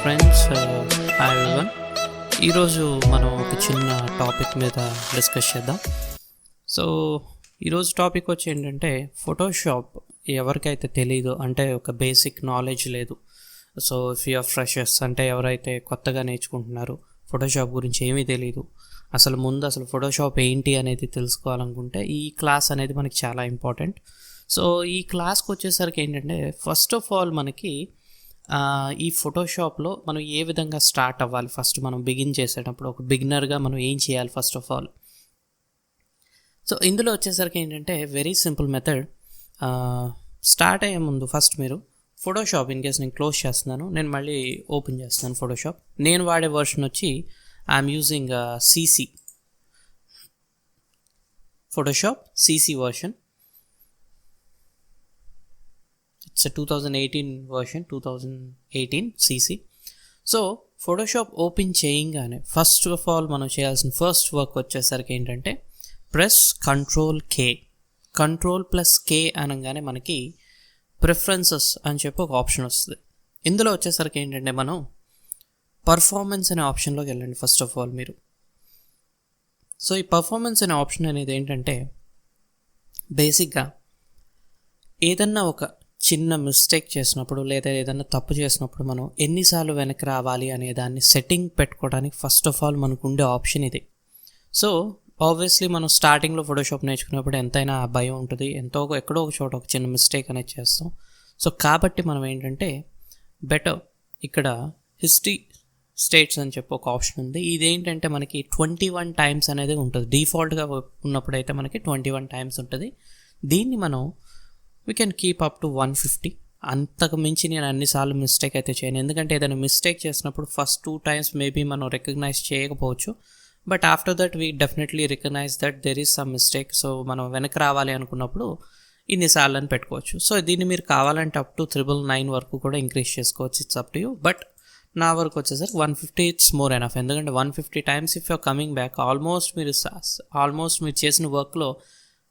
Friends, hi everyone. ఈరోజు మనం ఒక చిన్న టాపిక్ మీద డిస్కస్ చేద్దాం. సో ఈరోజు టాపిక్ వచ్చి ఏంటంటే ఫోటోషాప్. ఎవరికైతే తెలీదు అంటే ఒక బేసిక్ నాలెడ్జ్ లేదు, so if you are freshers అంటే ఎవరైతే కొత్తగా నేర్చుకుంటున్నారో ఫోటోషాప్ గురించి ఏమీ తెలీదు, అసలు ఫోటోషాప్ ఏంటి అనేది తెలుసుకోవాలనుకుంటే ఈ క్లాస్ అనేది మనకి చాలా ఇంపార్టెంట్. సో ఈ క్లాస్కి వచ్చేసరికి ఏంటంటే ఫస్ట్ ఆఫ్ ఆల్ మనకి ఈ ఫోటోషాప్లో మనం ఏ విధంగా స్టార్ట్ అవ్వాలి, ఫస్ట్ మనం బిగిన్ చేసేటప్పుడు ఒక బిగినర్గా మనం ఏం చేయాలి ఫస్ట్ ఆఫ్ ఆల్. సో ఇందులో వచ్చేసరికి ఏంటంటే వెరీ సింపుల్ మెథడ్. స్టార్ట్ అయ్యే ముందు ఫస్ట్ మీరు ఫోటోషాప్, ఇన్ కేస్ నేను క్లోజ్ చేస్తున్నాను, నేను మళ్ళీ ఓపెన్ చేస్తున్నాను ఫోటోషాప్. నేను వాడే వర్షన్ వచ్చి I'm using CC Photoshop CC version. It's 2018 version, 2018 CC. So Photoshop open చేయగానే ఫస్ట్ ఆఫ్ ఆల్ మనం చేయాల్సిన ఫస్ట్ వర్క్ వచ్చేసరికి ఏంటంటే ప్రెస్ Ctrl+K అనగానే మనకి ప్రిఫరెన్సెస్ అని చెప్పి ఒక ఆప్షన్ వస్తుంది. ఇందులో వచ్చేసరికి ఏంటంటే మనం పర్ఫార్మెన్స్ అనే ఆప్షన్లోకి వెళ్ళండి ఫస్ట్ ఆఫ్ ఆల్ మీరు. సో ఈ పర్ఫార్మెన్స్ అనే ఆప్షన్ అనేది ఏంటంటే బేసిక్గా ఏదన్నా ఒక చిన్న మిస్టేక్ చేసినప్పుడు లేదా ఏదైనా తప్పు చేసినప్పుడు మనం ఎన్నిసార్లు వెనక్కి రావాలి అనే దాన్ని సెట్టింగ్ పెట్టుకోవడానికి ఫస్ట్ ఆఫ్ ఆల్ మనకు ఉండే ఆప్షన్ ఇది. సో ఆబ్వియస్లీ మనం స్టార్టింగ్లో ఫోటోషాప్ నేర్చుకున్నప్పుడు ఎంతైనా భయం ఉంటుంది, ఎక్కడో ఒక చోట ఒక చిన్న మిస్టేక్ అనేది చేస్తాం. సో కాబట్టి మనం ఏంటంటే బెటర్ ఇక్కడ హిస్టరీ స్టేట్స్ అని చెప్పి ఒక ఆప్షన్ ఉంది. ఇదేంటంటే మనకి 21 టైమ్స్ అనేది ఉంటుంది. డిఫాల్ట్గా ఉన్నప్పుడైతే మనకి 21 టైమ్స్ ఉంటుంది. దీన్ని మనం we can keep up to 150. అంతకు మించి నేను అన్నిసార్లు మిస్టేక్ అయితే చేయను, ఎందుకంటే ఏదైనా మిస్టేక్ చేసినప్పుడు ఫస్ట్ 2 టైమ్స్ మేబీ మనం రికగ్నైజ్ చేయకపోవచ్చు, but after that we definitely recognise that there is some mistake. So మనం వెనక్కి రావాలి అనుకున్నప్పుడు ఇన్నిసార్లు అని పెట్టుకోవచ్చు. సో దీన్ని మీరు కావాలంటే అప్ టు 999 వరకు కూడా ఇంక్రీజ్ చేసుకోవచ్చు, it's up to you. But నా వరకు వచ్చేసరికి 150 ఇట్స్ మోర్ ఎనఫ్. ఎందుకంటే 150 times if you're coming back almost మీరు చేసిన వర్క్లో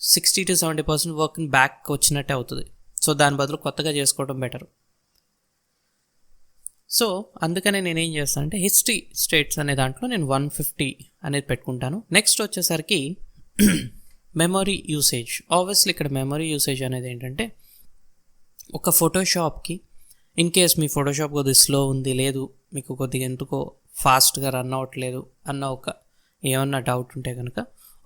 60 to 70% వర్క్ బ్యాక్ వచ్చినట్టే అవుతుంది. సో దాని బదులు కొత్తగా చేసుకోవడం బెటర్. సో అందుకనే నేను ఏం చేస్తాను అంటే హిస్టరీ స్టేట్స్ అనే దాంట్లో నేను 150 అనేది పెట్టుకుంటాను. నెక్స్ట్ వచ్చేసరికి మెమరీ యూసేజ్. ఆబ్వియస్లీ ఇక్కడ మెమరీ యూసేజ్ అనేది ఏంటంటే ఒక ఫోటోషాప్కి ఇన్ కేస్ మీ ఫోటోషాప్ కొద్దిగా స్లో ఉంది, లేదు మీకు కొద్దిగా ఎందుకో ఫాస్ట్గా రన్ అవ్వట్లేదు అన్న ఒక ఏమన్నా డౌట్ ఉంటే కనుక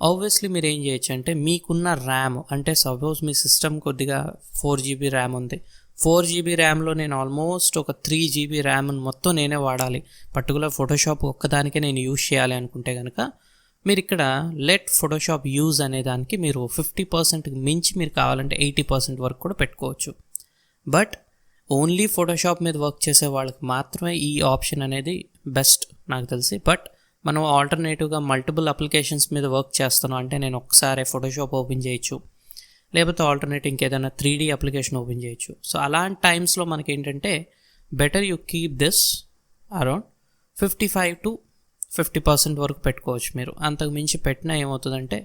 ఆబ్వియస్లీ మీరు ఏం చేయొచ్చు అంటే మీకున్న ర్యామ్, అంటే సపోజ్ మీ సిస్టమ్ కొద్దిగా 4 GB ర్యామ్ ఉంది, 4 GB ర్యామ్లో నేను ఆల్మోస్ట్ ఒక 3 GB ర్యామ్ మొత్తం నేనే వాడాలి, పర్టికులర్ ఫోటోషాప్ ఒక్కదానికే నేను యూజ్ చేయాలి అనుకుంటే కనుక మీరు ఇక్కడ లెట్ ఫోటోషాప్ యూజ్ అనే దానికి మీరు 50% మించి మీరు కావాలంటే 80% వరకు కూడా పెట్టుకోవచ్చు. బట్ ఓన్లీ ఫోటోషాప్ మీద వర్క్ చేసే వాళ్ళకి మాత్రమే ఈ ఆప్షన్ అనేది బెస్ట్ నాకు తెలిసి. బట్ మనం ఆల్టర్నేటివ్గా మల్టిపుల్ అప్లికేషన్స్ మీద వర్క్ చేస్తున్నాం అంటే నేను ఒకసారి ఫోటోషాప్ ఓపెన్ చేయొచ్చు, లేకపోతే ఆల్టర్నేటివ్ ఇంకేదైనా 3D అప్లికేషన్ ఓపెన్ చేయొచ్చు. సో అలాంటి టైమ్స్లో మనకి ఏంటంటే better you keep this around 55 to 50% వరకు పెట్టుకోవచ్చు మీరు. అంతకు మించి పెట్టినా ఏమవుతుందంటే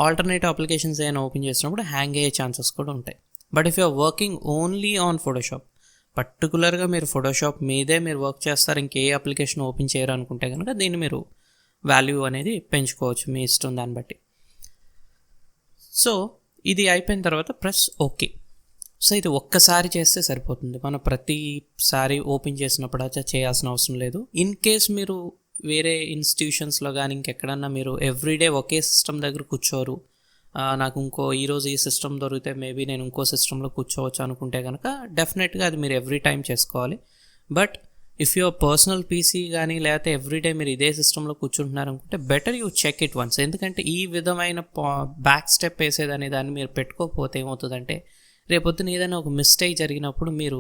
ఆల్టర్నేటివ్ అప్లికేషన్స్ ఏమైనా ఓపెన్ చేసినప్పుడు హ్యాంగ్ అయ్యే ఛాన్సెస్ కూడా ఉంటాయి. But if you are working only on Photoshop, పర్టికులర్గా మీరు ఫోటోషాప్ మీదే మీరు వర్క్ చేస్తారు, ఇంకే అప్లికేషన్ ఓపెన్ చేయరు అనుకుంటే కనుక దీన్ని మీరు వాల్యూ అనేది పెంచుకోవచ్చు మీ ఇష్టం దాన్ని బట్టి. సో ఇది అయిపోయిన తర్వాత ప్రెస్ ఓకే. సో ఇది ఒక్కసారి చేస్తే సరిపోతుంది, మనం ప్రతిసారి ఓపెన్ చేసినప్పుడు అయితే చేయాల్సిన అవసరం లేదు. ఇన్ కేస్ మీరు వేరే ఇన్స్టిట్యూషన్స్లో కానీ ఇంకెక్కడన్నా మీరు ఎవ్రీడే ఒకే సిస్టమ్ దగ్గర కూర్చోరు, నాకు ఈరోజు ఈ సిస్టమ్ దొరికితే మేబీ నేను ఇంకో సిస్టంలో కూర్చోవచ్చు అనుకుంటే కనుక డెఫినెట్గా అది మీరు ఎవ్రీ టైం చేసుకోవాలి. But if your personal PC కానీ లేకపోతే ఎవ్రీడే మీరు ఇదే సిస్టంలో కూర్చుంటున్నారు అనుకుంటే better you check it once. ఎందుకంటే ఈ విధమైన బ్యాక్ స్టెప్ వేసేదనే దాన్ని మీరు పెట్టుకోకపోతే ఏమవుతుందంటే రేపొద్దున ఏదైనా ఒక మిస్టేక్ జరిగినప్పుడు మీరు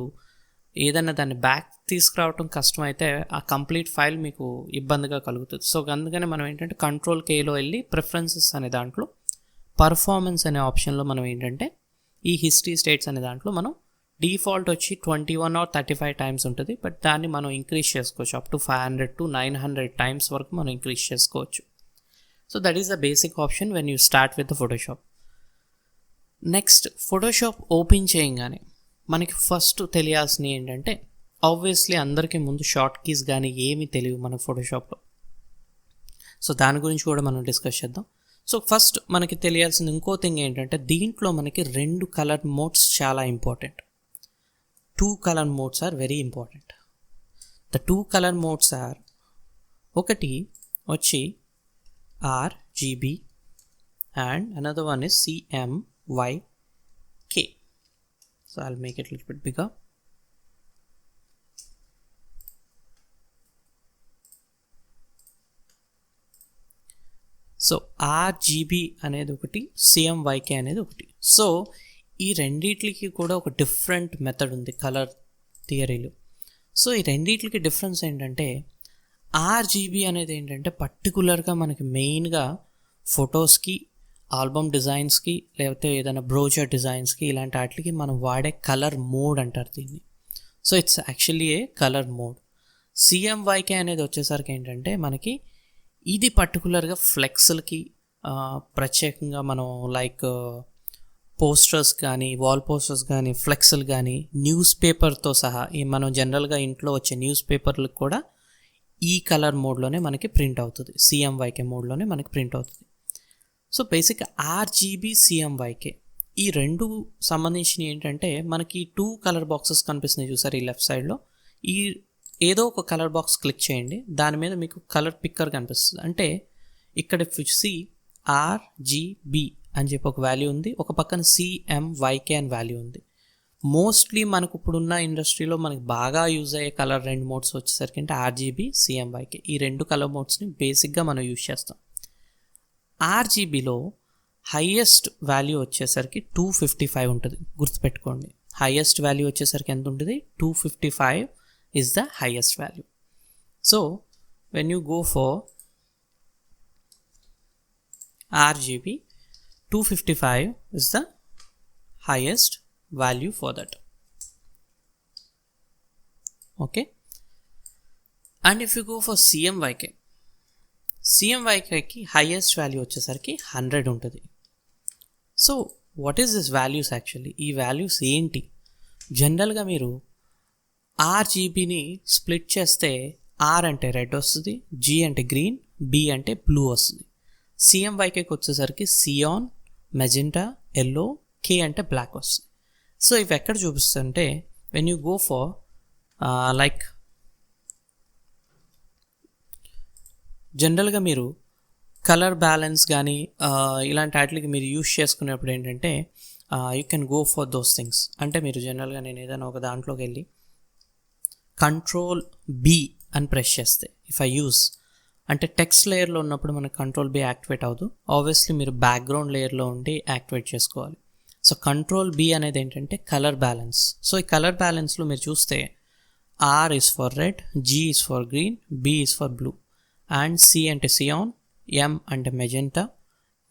ఏదైనా దాన్ని బ్యాక్ తీసుకురావడం కష్టమైతే ఆ కంప్లీట్ ఫైల్ మీకు ఇబ్బందిగా కలుగుతుంది. సో అందుకని మనం ఏంటంటే Ctrl+Kలో వెళ్ళి ప్రిఫరెన్సెస్ అనే దాంట్లో పర్ఫార్మెన్స్ అనే ఆప్షన్లో మనం ఏంటంటే ఈ హిస్టరీ స్టేట్స్ అనే దాంట్లో మనం డిఫాల్ట్ వచ్చి 21 or 35 టైమ్స్ ఉంటుంది, బట్ దాన్ని మనం ఇంక్రీజ్ చేసుకోవచ్చు అప్ టు 500 to 900 టైమ్స్ వరకు మనం ఇంక్రీజ్ చేసుకోవచ్చు. So that is the basic option when you start with the Photoshop. Next Photoshop open చేయగానే మనకి ఫస్ట్ తెలియాల్సినవి ఏంటంటే ఆబ్వియస్లీ అందరికీ ముందు షార్ట్ కీస్ కానీ ఏమీ తెలియదు మనకు ఫోటోషాప్లో. సో దాని గురించి కూడా మనం డిస్కస్ చేద్దాం. సో ఫస్ట్ మనకి తెలియాల్సిన ఇంకో థింగ్ ఏంటంటే దీంట్లో మనకి 2 కలర్ మోడ్స్ చాలా important. 2 colour modes are very important. The 2 colour modes are, ఒకటి వచ్చి RGB and another one is CMYK. So I'll make it a little bit bigger. So RGB అనేది ఒకటి, CMYK అనేది ఒకటి. సో ఈ రెండిట్లకి కూడా ఒక డిఫరెంట్ మెథడ్ ఉంది కలర్ థియరీలో. సో ఈ రెండిట్లకి డిఫరెన్స్ ఏంటంటే RGB అనేది ఏంటంటే పర్టికులర్గా మనకి మెయిన్గా ఫొటోస్కి, ఆల్బమ్ డిజైన్స్కి, లేకపోతే ఏదైనా బ్రోచర్ డిజైన్స్కి ఇలాంటి వాటికి మనం వాడే కలర్ మోడ్ అంటారు దీన్ని. So it's actually A colour mode. CMYK అనేది వచ్చేసరికి ఏంటంటే మనకి ఇది పర్టికులర్గా ఫ్లెక్స్లకి ప్రత్యేకంగా మనం లైక్ పోస్టర్స్ కానీ, వాల్ పోస్టర్స్ కానీ, ఫ్లెక్స్లు కానీ, న్యూస్ పేపర్తో సహా మనం జనరల్గా ఇంట్లో వచ్చే న్యూస్ పేపర్లకు కూడా ఈ కలర్ మోడ్లోనే మనకి ప్రింట్ అవుతుంది, CMYK మోడ్లోనే మనకి ప్రింట్ అవుతుంది. సో బేసిక్ RGB, CMYK ఈ రెండు సంబంధించినవి ఏంటంటే మనకి 2 కలర్ బాక్సెస్ కనిపిస్తున్నాయి చూసారు ఈ లెఫ్ట్ సైడ్లో. ఈ ఏదో ఒక కలర్ బాక్స్ క్లిక్ చేయండి, దాని మీద మీకు కలర్ పిక్కర్ కనిపిస్తుంది. అంటే ఇక్కడ సి RGB అని చెప్పి ఒక వాల్యూ ఉంది, ఒక పక్కన CMYK అని వాల్యూ ఉంది. మోస్ట్లీ మనకు ఇప్పుడున్న ఇండస్ట్రీలో మనకి బాగా యూజ్ అయ్యే కలర్ 2 మోడ్స్ వచ్చేసరికి అంటే RGB, CMYK ఈ 2 కలర్ మోడ్స్ని బేసిక్గా మనం యూజ్ చేస్తాం. RGBలో హైయెస్ట్ వాల్యూ వచ్చేసరికి 255 ఉంటుంది, గుర్తుపెట్టుకోండి. హైయెస్ట్ వాల్యూ వచ్చేసరికి ఎంత ఉంటుంది? 255 is the highest value. So when you go for RGB, 255 is the highest value for that. Okay, and if you go for CMYK కి highest value వచ్చేసరికి 100 ఉంటుంది. So what is this values actually? ఈ values ఏంటి? జనరల్గా మీరు RGBని split చేస్తే R అంటే రెడ్ వస్తుంది, G అంటే గ్రీన్, B అంటే బ్లూ వస్తుంది. CMYKకి వచ్చేసరికి సియాన్, మెజెంటా, ఎల్లో, K అంటే బ్లాక్ వస్తుంది. సో ఇవి ఎక్కడ చూపిస్తుంటే when you go for like జనరల్గా మీరు కలర్ బ్యాలెన్స్ కానీ ఇలాంటి వాటికి మీరు యూస్ చేసుకునేప్పుడు ఏంటంటే you can go for those things. అంటే మీరు జనరల్గా నేను ఏదైనా ఒక దాంట్లోకి వెళ్ళి Ctrl+B అని ప్రెస్ చేస్తే, ఇఫ్ ఐ యూస్ అంటే టెక్స్ట్ లేయర్లో ఉన్నప్పుడు మనకు Ctrl+B యాక్టివేట్ అవ్వదు, ఆబ్వియస్లీ మీరు బ్యాక్గ్రౌండ్ లేయర్లో ఉండి యాక్టివేట్ చేసుకోవాలి. సో Ctrl+B అనేది ఏంటంటే కలర్ బ్యాలెన్స్. సో ఈ కలర్ బ్యాలెన్స్లో మీరు చూస్తే R is for red, G is for green, B is for blue, and C అంటే సియాన్, M అంటే మెజెంటా,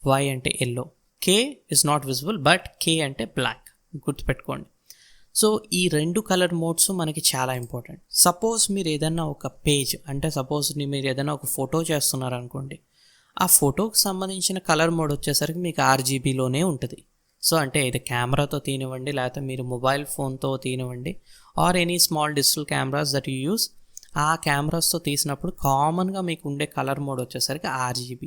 Y అంటే yellow, K is not visible but K అంటే black, గుర్తుపెట్టుకోండి. సో ఈ 2 colour modes మనకి చాలా ఇంపార్టెంట్. సపోజ్ మీరు ఏదైనా ఒక పేజ్ అంటే సపోజ్ మీరు ఏదైనా ఒక ఫోటో చేస్తున్నారు అనుకోండి, ఆ ఫోటోకి సంబంధించిన కలర్ మోడ్ వచ్చేసరికి మీకు RGBలోనే ఉంటుంది. సో అంటే ఇది కెమెరాతో తీనివ్వండి, లేకపోతే మీరు మొబైల్ ఫోన్తో తీనివ్వండి, or any small digital cameras that you use, ఆ కెమెరాస్తో తీసినప్పుడు కామన్గా మీకు ఉండే కలర్ మోడ్ వచ్చేసరికి RGB.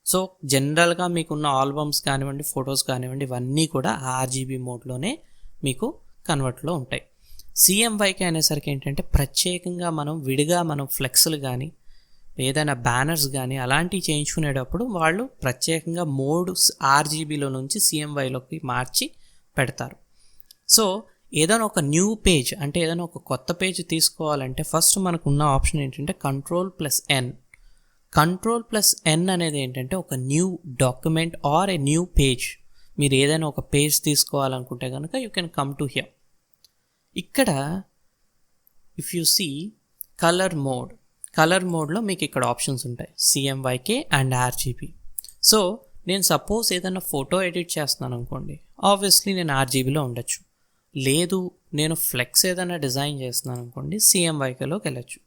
సో జనరల్గా మీకున్న ఆల్బమ్స్ కానివ్వండి, ఫొటోస్ కానివ్వండి, ఇవన్నీ కూడా RGB మోడ్లోనే మీకు కన్వర్ట్లో ఉంటాయి. CMYK అనేసరికి ఏంటంటే ప్రత్యేకంగా మనం విడిగా మనం ఫ్లెక్స్లు కానీ ఏదైనా బ్యానర్స్ కానీ అలాంటివి చేయించుకునేటప్పుడు వాళ్ళు ప్రత్యేకంగా మోడ్ RGBలో నుంచి CMYKలోకి మార్చి పెడతారు. సో ఏదైనా ఒక న్యూ పేజ్ అంటే ఏదైనా ఒక కొత్త పేజ్ తీసుకోవాలంటే ఫస్ట్ మనకు ఉన్న ఆప్షన్ ఏంటంటే Ctrl+N. Ctrl+N అనేది ఏంటంటే ఒక new document are a new page, మీరు ఏదైనా ఒక పేజ్ తీసుకోవాలనుకుంటే కనుక you can come to hear. ఇక్కడ ఇఫ్ యూ సీ కలర్ మోడ్లో మీకు ఇక్కడ ఆప్షన్స్ ఉంటాయి CMYK అండ్ RGB. సో నేను సపోజ్ ఏదైనా ఫోటో ఎడిట్ చేస్తున్నాను అనుకోండి, ఆబ్వియస్లీ నేను RGBలో ఉండొచ్చు. లేదు నేను ఫ్లెక్స్ ఏదైనా డిజైన్ చేస్తున్నాను అనుకోండి, CMYKలోకి వెళ్ళచ్చు.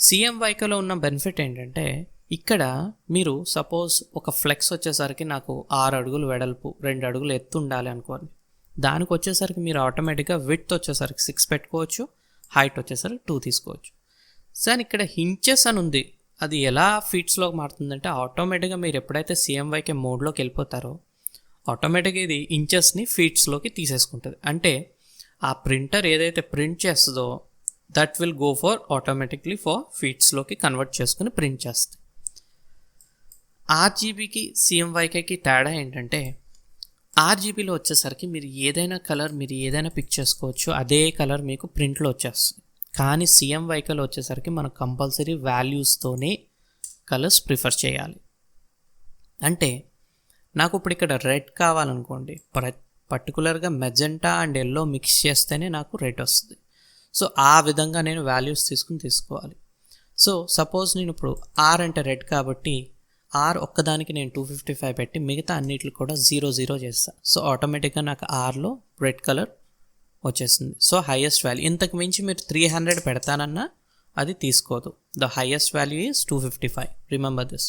CMYKలో ఉన్న బెనిఫిట్ ఏంటంటే ఇక్కడ మీరు సపోజ్ ఒక ఫ్లెక్స్ వచ్చేసరికి నాకు 6 అడుగులు వెడల్పు 2 అడుగులు ఎత్తు ఉండాలి అనుకోండి, దానికి వచ్చేసరికి మీరు ఆటోమేటిక్గా విడ్త్ వచ్చేసరికి 6 పెట్టుకోవచ్చు, హైట్ వచ్చేసరికి 2 తీసుకోవచ్చు. సార్ ఇక్కడ ఇంచెస్ అని ఉంది, అది ఎలా ఫీట్స్లోకి మారుతుందంటే ఆటోమేటిక్గా మీరు ఎప్పుడైతే CMYK మోడ్లోకి వెళ్ళిపోతారో ఆటోమేటిక్గా ఇది ఇంచెస్ని ఫీట్స్లోకి తీసేసుకుంటుంది. అంటే ఆ ప్రింటర్ ఏదైతే ప్రింట్ చేస్తుందో that will go for automatically for ఫీట్స్లోకి కన్వర్ట్ చేసుకుని ప్రింట్ చేస్తుంది. RGBకి CMYKకి తేడా ఏంటంటే RGBలో వచ్చేసరికి మీరు ఏదైనా కలర్ మీరు ఏదైనా పిక్ చేసుకోవచ్చు, అదే కలర్ మీకు ప్రింట్లో వచ్చేస్తుంది. కానీ CMYKలో వచ్చేసరికి మనం కంపల్సరీ వాల్యూస్తోనే కలర్స్ ప్రిఫర్ చేయాలి. అంటే నాకు ఇప్పుడు ఇక్కడ రెడ్ కావాలనుకోండి, పర్టికులర్గా మెజెంటా అండ్ ఎల్లో మిక్స్ చేస్తేనే నాకు రెడ్ వస్తుంది. సో ఆ విధంగా నేను వాల్యూస్ తీసుకోవాలి. సో సపోజ్ నేను ఇప్పుడు R అంటే రెడ్ కాబట్టి R ఒక్కదానికి నేను 255 పెట్టి మిగతా అన్నిటిని కూడా 0 చేస్తాను. సో ఆటోమేటిక్గా నాకు Rలో రెడ్ కలర్ వచ్చేసింది. సో హైయెస్ట్ వాల్యూ, ఇంతకు మించి మీరు 300 పెడతానన్నా అది తీసుకోదు. The highest value is 255, remember this.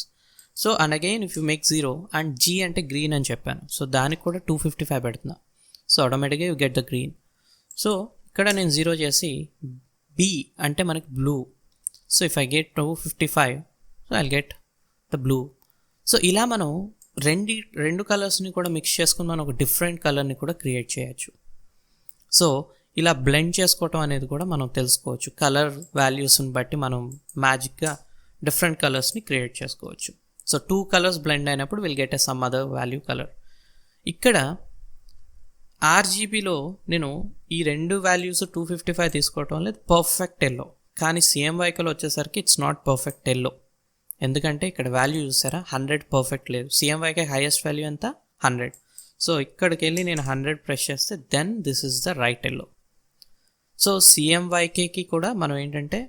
So and again if you make 0 and G అంటే గ్రీన్ అని చెప్పాను, సో దానికి కూడా 255 పెడుతున్నా. సో ఆటోమేటిక్గా you get the green. So ఇక్కడ నేను 0 చేసి B అంటే మనకి blue. So if I get 255, so I get the blue. So ఇలా మనం రెండు కలర్స్ని కూడా మిక్స్ చేసుకుని మనం ఒక డిఫరెంట్ కలర్ని కూడా క్రియేట్ చేయొచ్చు. సో ఇలా బ్లెండ్ చేసుకోవటం అనేది కూడా మనం తెలుసుకోవచ్చు. కలర్ వాల్యూస్ని బట్టి మనం మ్యాజిక్గా డిఫరెంట్ కలర్స్ని క్రియేట్ చేసుకోవచ్చు. సో 2 కలర్స్ బ్లెండ్ అయినప్పుడు will get a some other value colour. ఇక్కడ RGBలో నేను ఈ రెండు వాల్యూస్ 255 తీసుకోవటం లేదు పర్ఫెక్ట్ ఎల్లో, కానీ CMYKలో వచ్చేసరికి ఇట్స్ నాట్ పర్ఫెక్ట్ ఎల్లో. ఎందుకంటే ఇక్కడ వాల్యూ చూసారా 100 పర్ఫెక్ట్ లేదు. CMYK హైయెస్ట్ వాల్యూ ఎంత 100. సో ఇక్కడికి వెళ్ళి నేను 100 ప్రెస్ చేస్తే then this is the right yellow. So CMYKకి కూడా మనం ఏంటంటే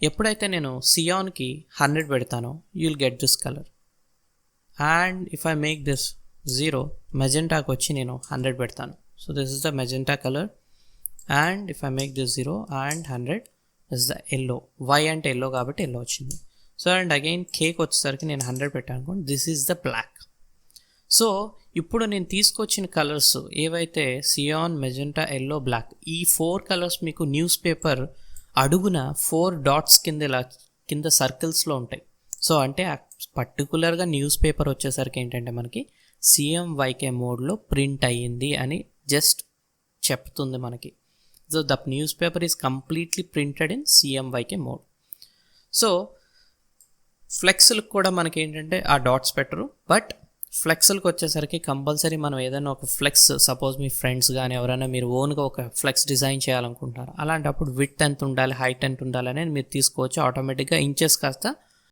ఎప్పుడైతే నేను సియాన్కి 100 పెడతానో you will get this colour. And if I make this 0, మెజెంటాకి వచ్చి నేను 100 పెడతాను. So this is the magenta colour. And if I make this 0 and 100 is the yellow. Y అంటే ఎల్లో కాబట్టి ఎల్లో వచ్చింది. సో అండ్ అగైన్ కేక్ వచ్చేసరికి నేను 100 పెట్టాను అనుకోండి, this is the black. So ఇప్పుడు నేను తీసుకొచ్చిన కలర్స్ ఏవైతే సియాన్, మెజెంటా, ఎల్లో, బ్లాక్, ఈ 4 కలర్స్ మీకు న్యూస్ పేపర్ అడుగున 4 డాట్స్ కింద సర్కిల్స్లో ఉంటాయి. సో అంటే పర్టికులర్గా న్యూస్ పేపర్ వచ్చేసరికి ఏంటంటే మనకి CMYK మోడ్లో ప్రింట్ అయ్యింది అని జస్ట్ చెప్తుంది మనకి. So the news paper is completely printed in CMYK mode. So ఫ్లెక్స్లకు కూడా మనకి ఏంటంటే ఆ డాట్స్ పెట్టరు, బట్ ఫ్లెక్స్లకు వచ్చేసరికి కంపల్సరీ మనం ఏదైనా ఒక ఫ్లెక్స్, సపోజ్ మీ ఫ్రెండ్స్ కానీ ఎవరైనా మీరు ఓన్గా ఒక ఫ్లెక్స్ డిజైన్ చేయాలనుకుంటారు, అలాంటప్పుడు విడ్త్ ఎంత ఉండాలి, హైట్ ఎంత ఉండాలి అనేది మీరు తీసుకోవచ్చు. ఆటోమేటిక్గా ఇంచెస్ కాస్త